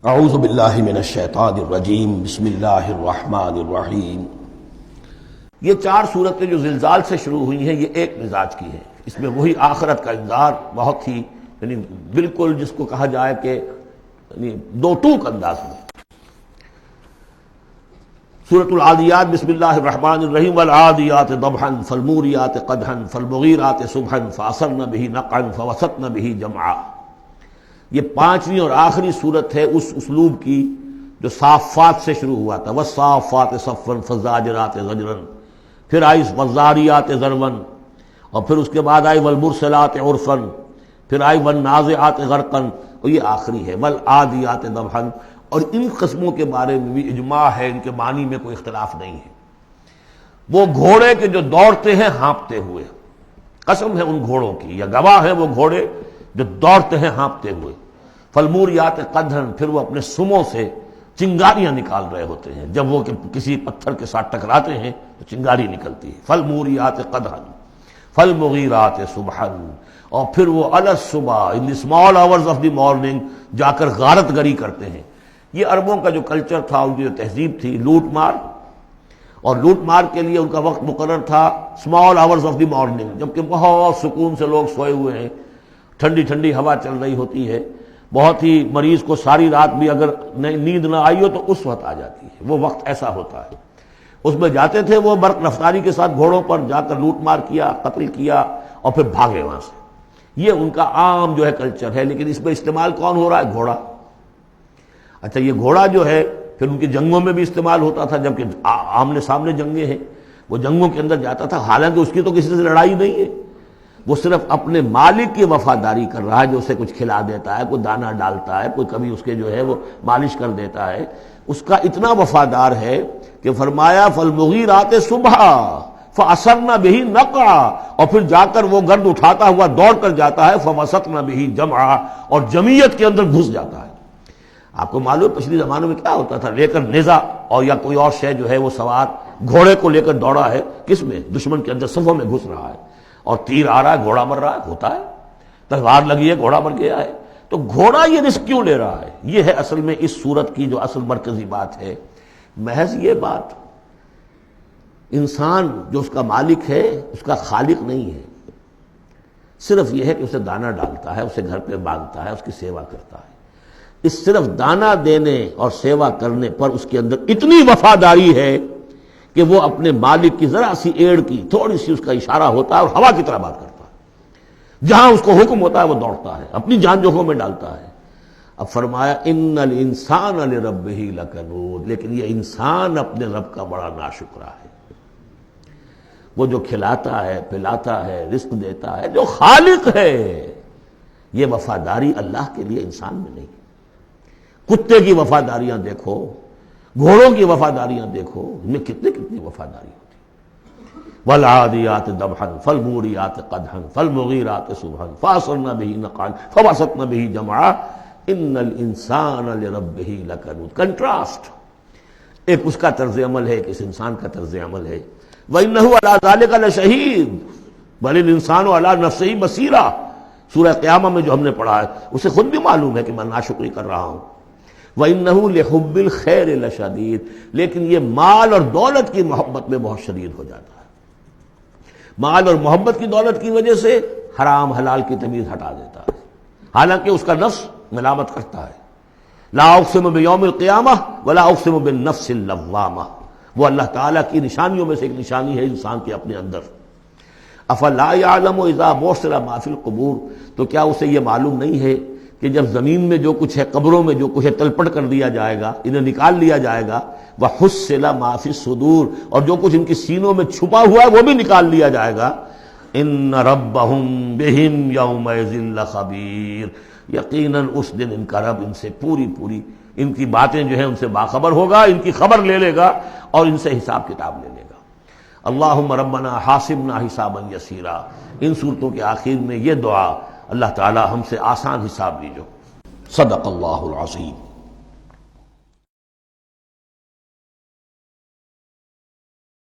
اعوذ باللہ من الشیطان الرجیم بسم اللہ الرحمن الرحیم۔ یہ چار صورتیں جو زلزال سے شروع ہوئی ہیں یہ ایک مزاج کی ہیں، اس میں وہی آخرت کا انذار بہت ہی بالکل جس کو کہا جائے کہ دو ٹوک انداز میں۔ سورۃ العادیات بسم اللہ الرحمن الرحیم والعادیات ضبحا فالموریات قدحا فالمغیرات صبحا فاثرن به نقعا فوسطن به جمعا۔ یہ پانچویں اور آخری صورت ہے اس اسلوب کی جو صافات سے شروع ہوا تھا، والصافات صفا فالزاجرات زجرا، پھر آئی والذاریات ذروا، اور پھر اس کے بعد آئی والمرسلات عرفا، پھر آئی والنازعات غرقا، اور یہ آخری ہے والعادیات ضبحا۔ اور ان قسموں کے بارے میں بھی اجماع ہے، ان کے معنی میں کوئی اختلاف نہیں ہے۔ وہ گھوڑے کے جو دوڑتے ہیں ہانپتے ہوئے، قسم ہے ان گھوڑوں کی، یا گواہ ہیں وہ گھوڑے جو دوڑتے ہیں ہانپتے ہوئے۔ فالموریات قدحا، پھر وہ اپنے سموں سے چنگاریاں نکال رہے ہوتے ہیں، جب وہ کسی پتھر کے ساتھ ٹکراتے ہیں تو چنگاری نکلتی ہے۔ فالموریات قدحا فالمغیرات صبحا، اور پھر وہ الصبح in the small hours of the morning جا کر غارت گری کرتے ہیں۔ یہ عربوں کا جو کلچر تھا، ان کی جو تہذیب تھی، لوٹ مار، اور لوٹ مار کے لیے ان کا وقت مقرر تھا small hours of the morning, جبکہ بہت سکون سے لوگ سوئے ہوئے ہیں، ٹھنڈی ٹھنڈی ہوا چل رہی ہوتی ہے، بہت ہی مریض کو ساری رات بھی اگر نیند نہ آئی ہو تو اس وقت آ جاتی ہے، وہ وقت ایسا ہوتا ہے۔ اس میں جاتے تھے وہ برق رفتاری کے ساتھ گھوڑوں پر جا کر لوٹ مار کیا، قتل کیا، اور پھر بھاگے وہاں سے۔ یہ ان کا عام جو ہے کلچر ہے، لیکن اس میں استعمال کون ہو رہا ہے؟ گھوڑا۔ اچھا، یہ گھوڑا جو ہے پھر ان کی جنگوں میں بھی استعمال ہوتا تھا، جبکہ آمنے سامنے جنگیں ہیں، وہ جنگوں کے اندر جاتا تھا، حالانکہ اس کی تو کسی سے لڑائی نہیں ہے، وہ صرف اپنے مالک کی وفاداری کر رہا ہے، جو اسے کچھ کھلا دیتا ہے، کوئی دانہ ڈالتا ہے، کوئی کبھی اس کے جو ہے وہ مالش کر دیتا ہے، اس کا اتنا وفادار ہے کہ فرمایا فالمغیرات صبحا فاثرن به نقعا، اور پھر جا کر وہ گرد اٹھاتا ہوا دوڑ کر جاتا ہے فوسطن به جمعا، اور جمعیت کے اندر گھس جاتا ہے۔ آپ کو معلوم پچھلی زمانوں میں کیا ہوتا تھا، لے کر نیزہ اور یا کوئی اور شے جو ہے وہ سوار گھوڑے کو لے کر دوڑا ہے، کس میں؟ دشمن کے اندر صفوں میں گھس رہا ہے، اور تیر آ رہا ہے، گھوڑا مر رہا ہے، ہوتا ہے، تلوار لگی ہے، گھوڑا مر گیا ہے، تو گھوڑا یہ رسک کیوں لے رہا ہے؟ یہ ہے اصل میں اس صورت کی جو اصل مرکزی بات ہے، محض یہ بات، انسان جو اس کا مالک ہے اس کا خالق نہیں ہے، صرف یہ ہے کہ اسے دانہ ڈالتا ہے، اسے گھر پہ باندھتا ہے، اس کی سیوا کرتا ہے۔ اس صرف دانہ دینے اور سیوا کرنے پر اس کے اندر اتنی وفاداری ہے کہ وہ اپنے مالک کی ذرا سی ایڑ کی تھوڑی سی اس کا اشارہ ہوتا ہے اور ہوا کی طرح بات کرتا ہے، جہاں اس کو حکم ہوتا ہے وہ دوڑتا ہے، اپنی جان جوکھوں میں ڈالتا ہے۔ اب فرمایا ان الانسان لربہ لکنود، لیکن یہ انسان اپنے رب کا بڑا ناشکرا ہے۔ وہ جو کھلاتا ہے، پلاتا ہے، رزق دیتا ہے، جو خالق ہے، یہ وفاداری اللہ کے لیے انسان میں نہیں۔ کتے کی وفاداریاں دیکھو، گھوڑوں کی وفاداریاں دیکھو، ان میں کتنی وفاداری ہوتی ہے۔ والعادیات ضبحا فالموریات قدحا فالمغیرات صبحا فاثرن به نقعا فوسطن به جمعا ان الانسان لربہ لکنود۔ کنٹراسٹ، ایک اس کا طرز عمل ہے، ایک اس انسان کا طرز عمل ہے۔ وَإِنَّهُ عَلَىٰ ذَلِكَ لَشَهِيدٌ بَلِ الْإِنسَانُ عَلَىٰ نَفْسِهِ بَصِيرًا، سورہ قیامہ میں جو ہم نے پڑھا ہے اسے خود بھی معلوم ہے کہ میں ناشکری کر رہا ہوں۔ وَإِنَّهُ لِحُبِّ الْخَيْرِ لَشَدِيدٌ، لیکن یہ مال اور دولت کی محبت میں بہت شدید ہو جاتا ہے، مال اور محبت کی دولت کی وجہ سے حرام حلال کی تمیز ہٹا دیتا ہے، حالانکہ اس کا نفس ملامت کرتا ہے۔ لا اقسم بیوم القیامہ ولا اقسم بالنفس اللوامہ، وہ اللہ تعالیٰ کی نشانیوں میں سے ایک نشانی ہے انسان کے اپنے اندر۔ افلا یعلم اذا بعثر ما فی القبور، تو کیا اسے یہ معلوم نہیں ہے کہ جب زمین میں جو کچھ ہے، قبروں میں جو کچھ ہے، تلپٹ کر دیا جائے گا، انہیں نکال لیا جائے گا، وحصل ما فی الصدور، اور جو کچھ ان کی سینوں میں چھپا ہوا ہے وہ بھی نکال لیا جائے گا۔ ان ربہم بہم یومئذ لخبیر، یقیناً اس دن ان کا رب ان سے پوری ان کی باتیں جو ہیں ان سے باخبر ہوگا، ان کی خبر لے لے گا اور ان سے حساب کتاب لے لے گا۔ اللہم ربنا حاسبنا حسابا یسیرا، ان صورتوں کے آخر میں یہ دعا، اللہ تعالی ہم سے آسان حساب لیجو۔ صدق اللہ العظیم۔